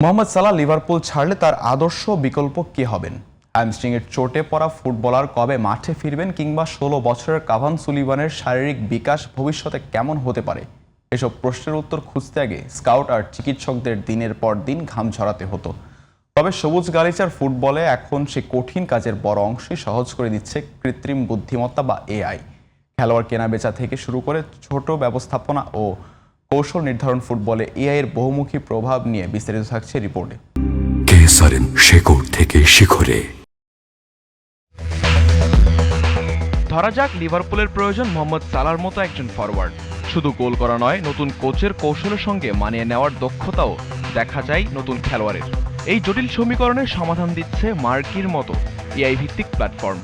মোহাম্মদ সালাহ Liverpool ছাড়লে তার আদর্শ বিকল্প কে হবেন? হ্যামস্ট্রিংয়ের চোটে পড়া ফুটবলার কবে মাঠে ফিরবেন, কিংবা ১৬ বছরের কাভান সুলিভানের শারীরিক বিকাশ ভবিষ্যতে কেমন হতে পারে? এসব প্রশ্নের উত্তর খুঁজতে আগে স্কাউট আর চিকিৎসকদের দিনের পর দিন ঘাম ঝরাতে হতো। তবে সবুজ গালিচার ফুটবলে এখন সে কঠিন কাজের বড় অংশই সহজ করে দিচ্ছে কৃত্রিম বুদ্ধিমত্তা বা এআই। খেলোয়াড় কেনাবেচা থেকে শুরু করে ছোট ব্যবস্থাপনা ও কৌশল নির্ধারণ ফুটবলে এআই এর বহুমুখী প্রভাব নিয়ে বিস্তারিত থাকছে রিপোর্টে। কেসারেন শেকড় থেকে শিখরে। ধরা যাক লিভারপুলের প্রয়োজন মোহাম্মদ সালাহর মতো একজন ফরওয়ার্ড। শুধু গোল করা নয়, নতুন কোচের কৌশলের সঙ্গে মানিয়ে নেওয়ার দক্ষতাও দেখা যায় নতুন খেলোয়াড়ের। এই জটিল সমীকরণের সমাধান দিচ্ছে মার্কির মতো এআই ভিত্তিক প্ল্যাটফর্ম।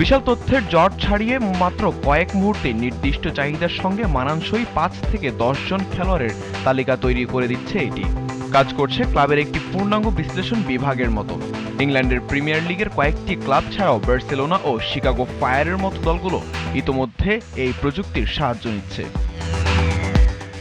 বিশাল তথ্যের জট ছাড়িয়ে মাত্র কয়েক মুহূর্তে নির্দিষ্ট চাহিদার সঙ্গে মানানসই ৫ থেকে ১০ জন খেলোয়াড়ের তালিকা তৈরি করে দিচ্ছে এটি। কাজ করছে ক্লাবের একটি পূর্ণাঙ্গ বিশ্লেষণ বিভাগের মতো। ইংল্যান্ডের প্রিমিয়ার লিগের কয়েকটি ক্লাব ছাড়াও বার্সেলোনা ও শিকাগো ফায়ারের মতো দলগুলো ইতোমধ্যে এই প্রযুক্তির সাহায্য নিচ্ছে।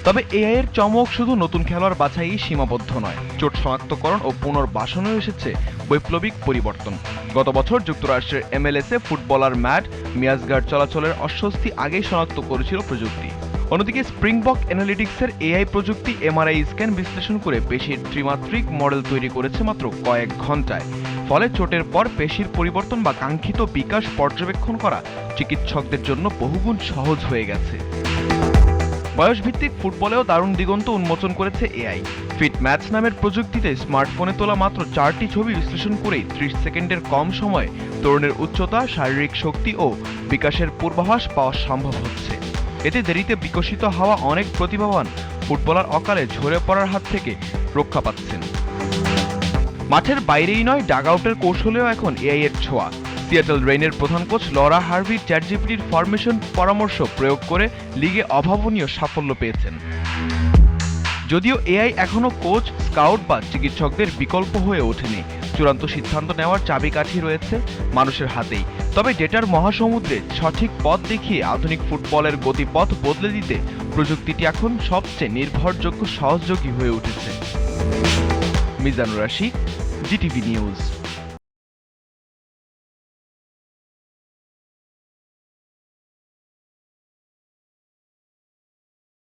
তবে এআই এর চমক শুধু নতুন খেলোয়াড় বাছাই সীমাবদ্ধ নয়, চোট শনাক্তকরণ ও পুনর্বাসনেও এসেছে বৈপ্লবিক পরিবর্তন। গত বছর যুক্তরাষ্ট্রের MLS-এ ফুটবলার ম্যাট মিয়াজগার চলাচলের অস্বস্তি আগেই শনাক্ত করেছিল প্রযুক্তি। অন্যদিকে স্প্রিংবক অ্যানালিটিক্সের এআই প্রযুক্তি এমআরআই স্ক্যান বিশ্লেষণ করে পেশির ত্রিমাত্রিক মডেল তৈরি করেছে মাত্র কয়েক ঘন্টায়। ফলে চোটের পর পেশির পরিবর্তন বা কাঙ্ক্ষিত বিকাশ পর্যবেক্ষণ করা চিকিৎসকদের জন্য বহুগুণ সহজ হয়ে গেছে। বয়সভিত্তিক ফুটবলেও দারুণ দিগন্ত উন্মোচন করেছে এআই। ফিট ম্যাচ নামের প্রযুক্তিতে স্মার্টফোনে তোলা মাত্র ৪টি ছবি বিশ্লেষণ করেই ৩০ সেকেন্ডের কম সময়ে তরুণের উচ্চতা, শারীরিক শক্তি ও বিকাশের পূর্বাভাস পাওয়া সম্ভব হচ্ছে। এতে দেরিতে বিকশিত হওয়া অনেক প্রতিভাবান ফুটবলার অকালে ঝরে পড়ার হাত থেকে রক্ষা পাচ্ছেন। মাঠের বাইরেই নয়, ডাগআউটের কৌশলেও এখন এআই এর ছোঁয়া। সিয়াটল রেইনের প্রধান কোচ লরা হার্ভি চ্যাটজিপিটির ফরমেশন পরামর্শ প্রয়োগ করে লিগে অভাবনীয় সাফল্য পেয়েছেন। যদিও এআই এখনো কোচ, স্কাউট বা চিকিৎসকদের বিকল্প হয়ে ওঠেনি, চূড়ান্ত সিদ্ধান্ত নেওয়ার চাবিকাঠি রয়েছে মানুষের হাতেই। তবে ডেটার মহাসমুদ্রে সঠিক পথ দেখিয়ে আধুনিক ফুটবলের গতিপথ বদলে দিতে প্রযুক্তিটি এখন সবচেয়ে নির্ভরযোগ্য সহযোগী হয়ে উঠেছে। Mizanur Rashid, GTV news.